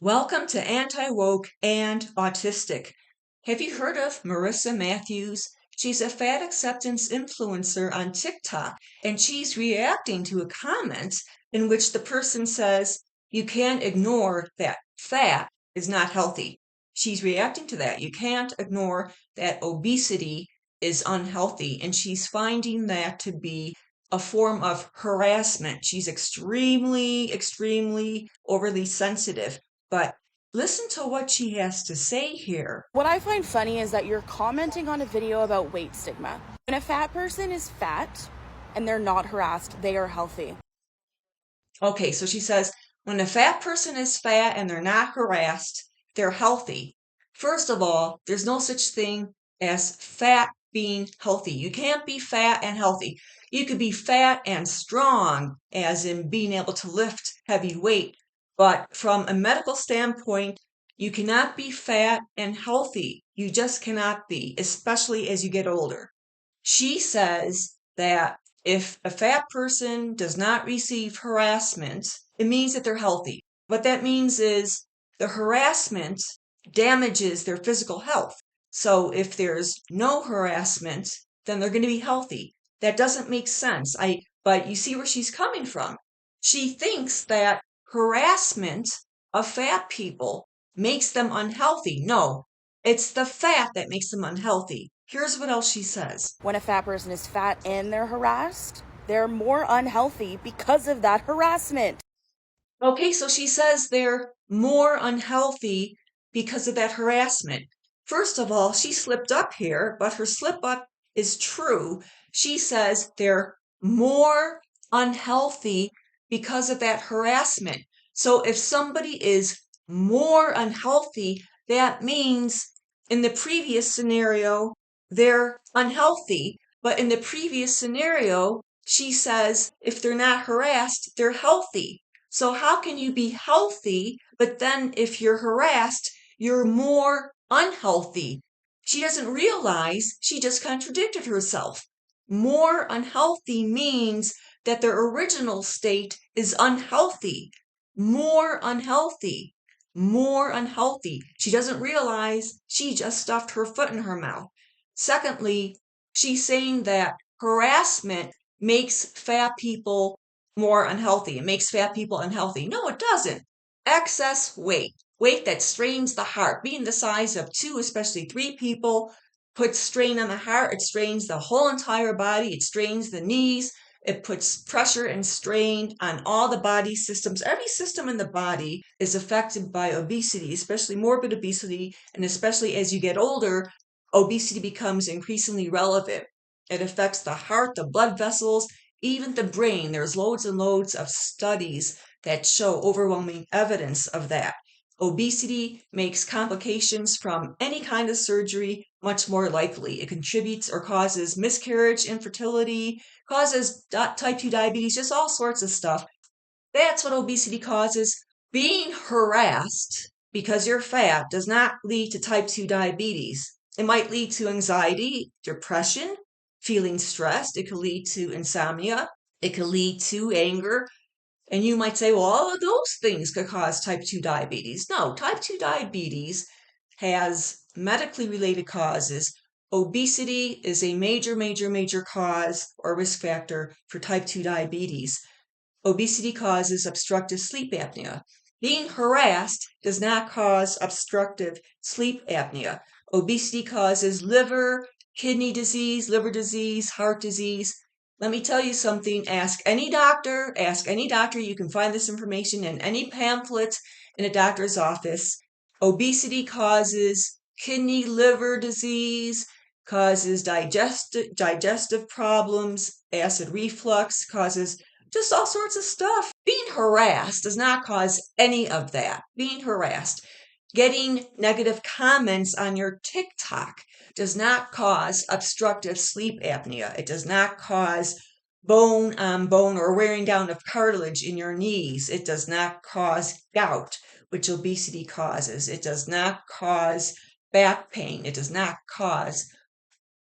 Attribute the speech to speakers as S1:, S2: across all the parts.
S1: Welcome to Anti-Woke and Autistic. Have you heard of Marissa Matthews? She's a fat acceptance influencer on TikTok, and she's reacting to a comment in which the person says, you can't ignore that fat is not healthy. She's reacting to that. You can't ignore that obesity is unhealthy, and she's finding that to be a form of harassment. She's extremely overly sensitive. But listen to what she has to say here.
S2: What I find funny is that you're commenting on a video about weight stigma. When a fat person is fat and they're not harassed, they are healthy.
S1: Okay, so she says, when a fat person is fat and they're not harassed, they're healthy. First of all, there's no such thing as fat being healthy. You can't be fat and healthy. You could be fat and strong, as in being able to lift heavy weight. But from a medical standpoint, you cannot be fat and healthy. You just cannot be, especially as you get older. She says that if a fat person does not receive harassment, it means that they're healthy. What that means is the harassment damages their physical health. So if there's no harassment, then they're going to be healthy. That doesn't make sense. But you see where she's coming from. She thinks that harassment of fat people makes them unhealthy. No, it's the fat that makes them unhealthy. Here's what else she says.
S2: When a fat person is fat and they're harassed, they're more unhealthy because of that harassment.
S1: Okay, so she says they're more unhealthy because of that harassment. First of all, she slipped up here, but her slip up is true. She says they're more unhealthy because of that harassment. So if somebody is more unhealthy, that means in the previous scenario, they're unhealthy. But in the previous scenario, she says if they're not harassed, they're healthy. So how can you be healthy, but then if you're harassed, you're more unhealthy? She doesn't realize she just contradicted herself. More unhealthy means that their original state is unhealthy. More unhealthy. More unhealthy. She doesn't realize she just stuffed her foot in her mouth. Secondly, she's saying that harassment makes fat people more unhealthy. It makes fat people unhealthy. No, it doesn't. Excess weight that strains the heart, being the size of two, especially three people, puts strain on the heart. It strains the whole entire body. It strains the knees. It puts pressure and strain on all the body systems. Every system in the body is affected by obesity, especially morbid obesity. And especially as you get older, obesity becomes increasingly relevant. It affects the heart, the blood vessels, even the brain. There's loads and loads of studies that show overwhelming evidence of that. Obesity makes complications from any kind of surgery much more likely. It contributes or causes miscarriage, infertility, causes type 2 diabetes, just all sorts of stuff. That's what obesity causes. Being harassed because you're fat does not lead to type 2 diabetes. It might lead to anxiety, depression, feeling stressed. It could lead to insomnia. It could lead to anger. And you might say, well, all of those things could cause type 2 diabetes. No, type 2 diabetes has medically related causes. Obesity is a major cause or risk factor for type 2 diabetes. Obesity causes obstructive sleep apnea. Being harassed does not cause obstructive sleep apnea. Obesity causes liver, kidney disease, liver disease, heart disease. Let me tell you something. Ask any doctor. You can find this information in any pamphlet in a doctor's office. Obesity causes kidney, liver disease, causes digestive problems, acid reflux, causes just all sorts of stuff. Being harassed does not cause any of that. Being harassed, getting negative comments on your TikTok does not cause obstructive sleep apnea. It does not cause bone on bone or wearing down of cartilage in your knees. It does not cause gout, which obesity causes. It does not cause back pain. It does not cause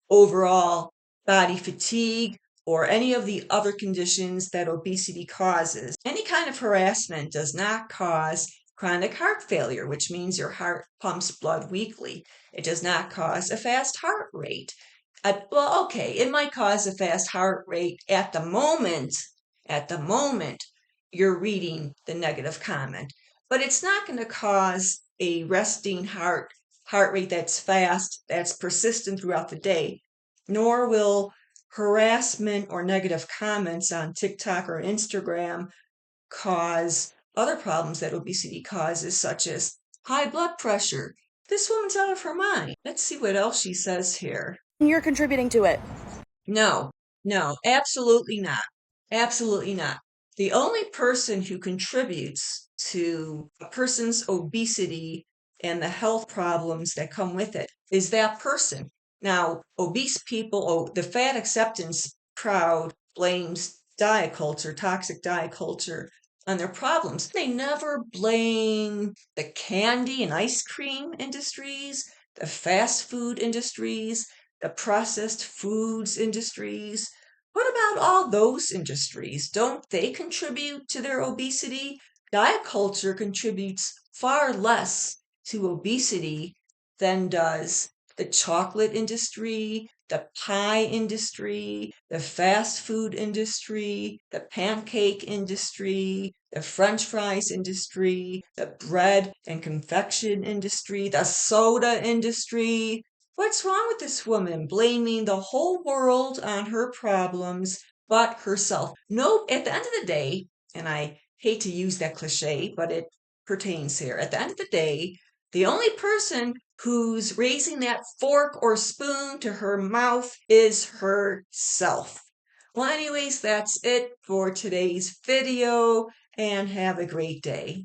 S1: overall body fatigue or any of the other conditions that obesity causes. Any kind of harassment does not cause chronic heart failure, which means your heart pumps blood weakly. It does not cause a fast heart rate. Well, okay, it might cause a fast heart rate at the moment. At the moment you're reading the negative comment, but it's not going to cause a resting heart rate that's fast, that's persistent throughout the day, nor will harassment or negative comments on TikTok or Instagram cause other problems that obesity causes, such as high blood pressure. This woman's out of her mind. Let's see what else she says here.
S2: You're contributing to it.
S1: No, no, absolutely not. Absolutely not. The only person who contributes to a person's obesity and the health problems that come with it is that person. Now, obese people, the fat acceptance crowd blames diet culture, toxic diet culture, on their problems. They never blame the candy and ice cream industries, the fast food industries, the processed foods industries. What about all those industries? Don't they contribute to their obesity? Diet culture contributes far less to obesity than does the chocolate industry, the pie industry, the fast food industry, the pancake industry, the French fries industry, the bread and confection industry, the soda industry. What's wrong with this woman blaming the whole world on her problems but herself? No, at the end of the day, and I hate to use that cliche, but it pertains here. At the end of the day, the only person who's raising that fork or spoon to her mouth is herself. Well, anyways, that's it for today's video, and have a great day.